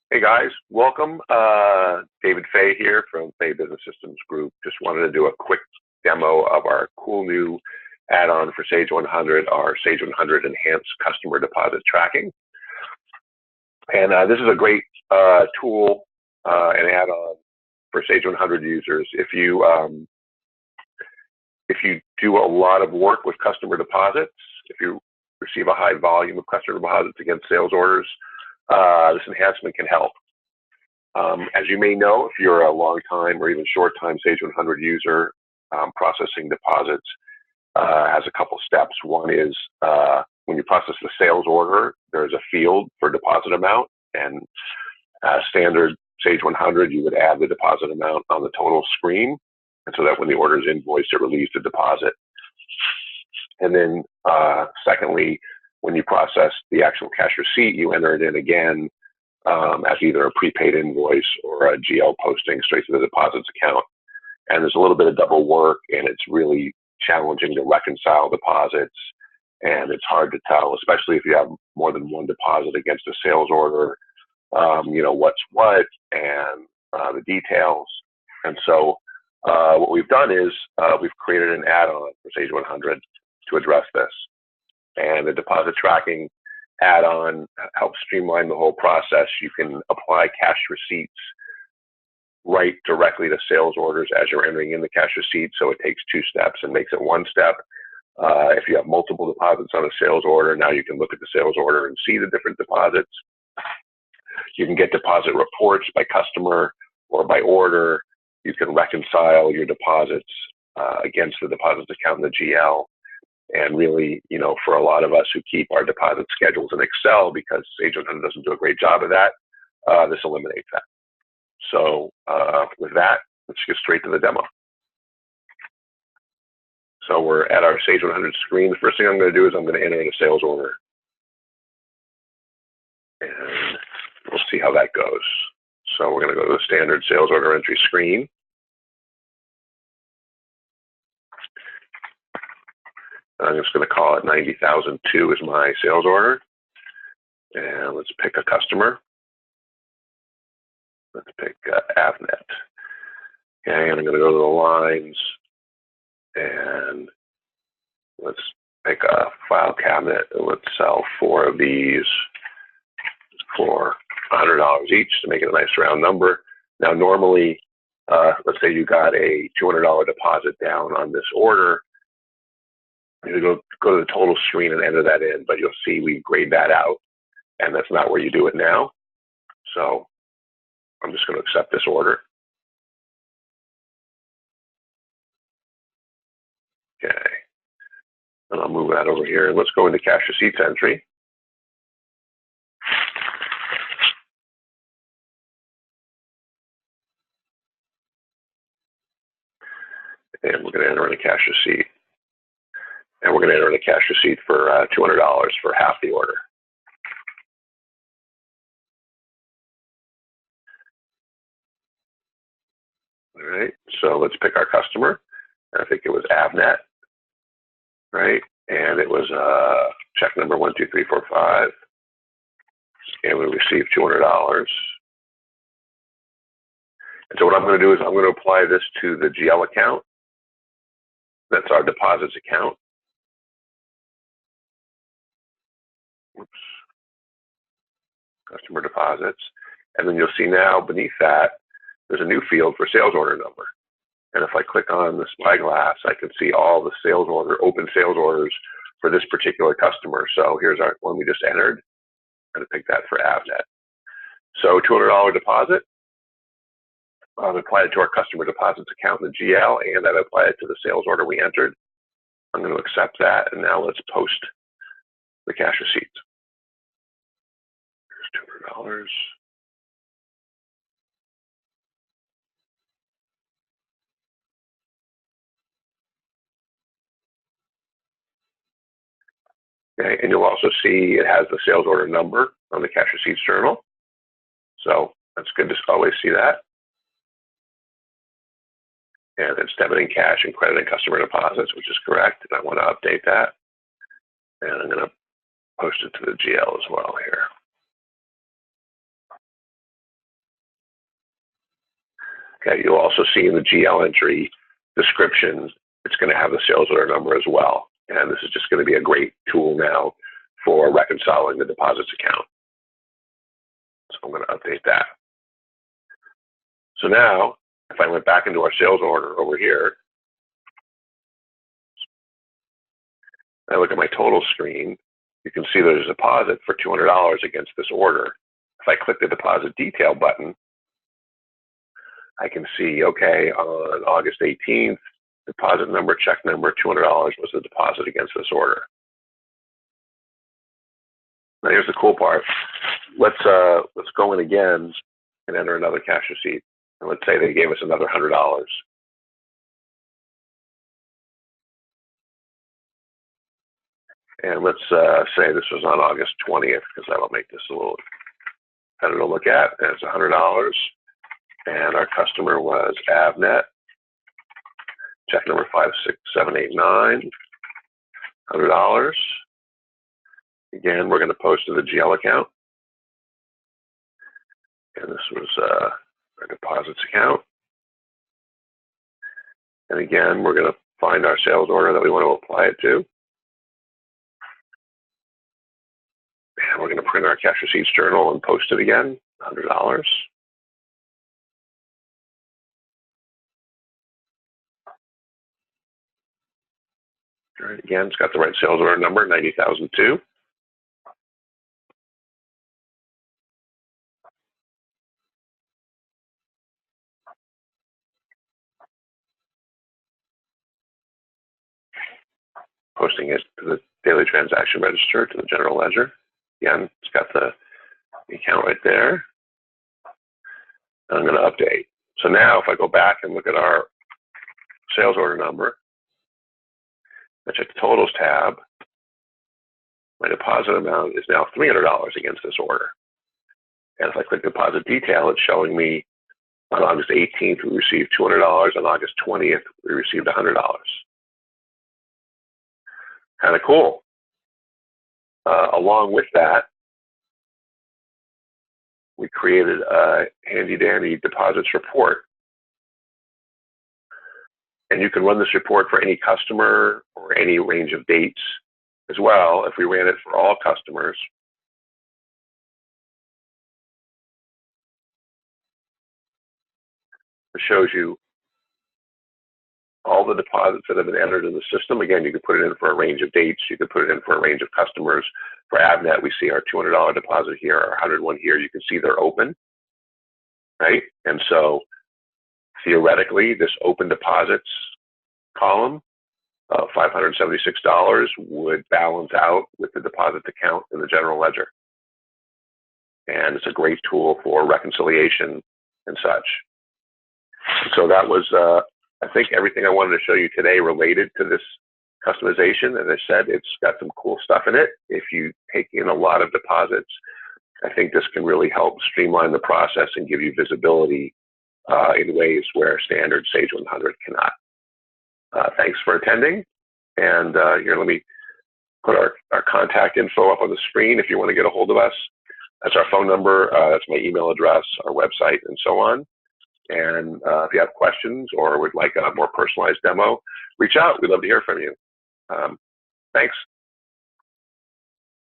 Hey guys, welcome. David Fay here from Fay Business Systems Group. Just wanted to do a quick demo of our cool new add-on for Sage 100, our Sage 100 Enhanced Customer Deposit Tracking. And this is a great tool and add-on for Sage 100 users. If you do a lot of work with customer deposits, if you receive a high volume of customer deposits against sales orders, this enhancement can help. As you may know, if you're a long time or even short time Sage 100 user, processing deposits has a couple steps. One is when you process the sales order, there's a field for deposit amount, and standard Sage 100, you would add the deposit amount on the total screen, and so that when the order is invoiced, it relieves the deposit. And then secondly, when you process the actual cash receipt, you enter it in again as either a prepaid invoice or a GL posting straight to the deposits account. And there's a little bit of double work, and it's really challenging to reconcile deposits. And it's hard to tell, especially if you have more than one deposit against a sales order, what's what and the details. And so what we've done is we've created an add-on for Sage 100 to address this. And the deposit tracking add-on helps streamline the whole process. You can apply cash receipts right directly to sales orders as you're entering in the cash receipt. So it takes two steps and makes it one step. If you have multiple deposits on a sales order, now you can look at the sales order and see the different deposits. You can get deposit reports by customer or by order. You can reconcile your deposits against the deposits account in the GL. And really, for a lot of us who keep our deposit schedules in Excel, because Sage 100 doesn't do a great job of that, this eliminates that. So with that, let's get straight to the demo. So we're at our Sage 100 screen. The first thing I'm going to do is I'm going to enter in a sales order. And we'll see how that goes. So we're going to go to the standard sales order entry screen. I'm just going to call it 90,002 is my sales order. And let's pick a customer. Let's pick Avnet. Okay, and I'm going to go to the lines. And let's pick a file cabinet. And let's sell 4 of these for $100 each to make it a nice round number. Now, normally, let's say you got a $200 deposit down on this order. You go to the total screen and enter that in, but you'll see we grayed that out, and that's not where you do it now. So I'm just going to accept this order. Okay, and I'll move that over here. Let's go into cash receipts entry. And we're going to enter in a cash receipt. And we're going to enter in a cash receipt for $200 for half the order. All right, so let's pick our customer. I think it was Avnet, right? And it was check number 12345. And we received $200. And so what I'm going to do is I'm going to apply this to the GL account. That's our deposits account. Oops. Customer deposits. And then you'll see now beneath that, there's a new field for sales order number. And if I click on the spyglass, I can see all the open sales orders for this particular customer. So here's our one we just entered. I'm going to pick that for Avnet. So $200 deposit. I've applied it to our customer deposits account in the GL, and I've applied it to the sales order we entered. I'm going to accept that, and now let's post the cash receipt. Here's $200. Okay, and you'll also see it has the sales order number on the cash receipts journal. So that's good to always see that. And it's debiting cash and crediting customer deposits, which is correct. And I want to update that. And I'm going to post it to the GL as well here. Okay, you'll also see in the GL entry description, it's going to have the sales order number as well. And this is just going to be a great tool now for reconciling the deposits account. So I'm going to update that. So now, if I went back into our sales order over here, I look at my total screen, you can see there's a deposit for $200 against this order. If I click the deposit detail button, I can see, okay, on August 18th, deposit number, check number, $200 was the deposit against this order. Now here's the cool part. Let's go in again and enter another cash receipt. And let's say they gave us another $100. And let's say this was on August 20th, because that'll make this a little better to look at. And it's $100. And our customer was Avnet. Check number 56789, $100. Again, we're going to post to the GL account. And this was our deposits account. And again, we're going to find our sales order that we want to apply it to. And we're going to print our cash receipts journal and post it again, $100. All right, again, it's got the right sales order number, 90,002. Posting it to the daily transaction register, to the general ledger. Again, it's got the account right there. And I'm going to update. So now if I go back and look at our sales order number, I check the totals tab, my deposit amount is now $300 against this order. And if I click deposit detail, it's showing me on August 18th, we received $200. On August 20th, we received $100. Kind of cool. Along with that, we created a handy-dandy deposits report. And you can run this report for any customer or any range of dates as well. If we ran it for all customers, it shows you all the deposits that have been entered in the system. Again, you can put it in for a range of dates. You can put it in for a range of customers. For Avnet, we see our $200 deposit here, our 101 here. You can see they're open, right? And so theoretically, this open deposits column of $576 would balance out with the deposits account in the general ledger. And it's a great tool for reconciliation and such. So that was, I think, everything I wanted to show you today related to this customization. As I said, it's got some cool stuff in it. If you take in a lot of deposits, I think this can really help streamline the process and give you visibility in ways where standard Sage 100 cannot. Thanks for attending. And here, let me put our contact info up on the screen if you want to get a hold of us. That's our phone number, that's my email address, our website, and so on. And if you have questions or would like a more personalized demo, reach out. We'd love to hear from you. Thanks.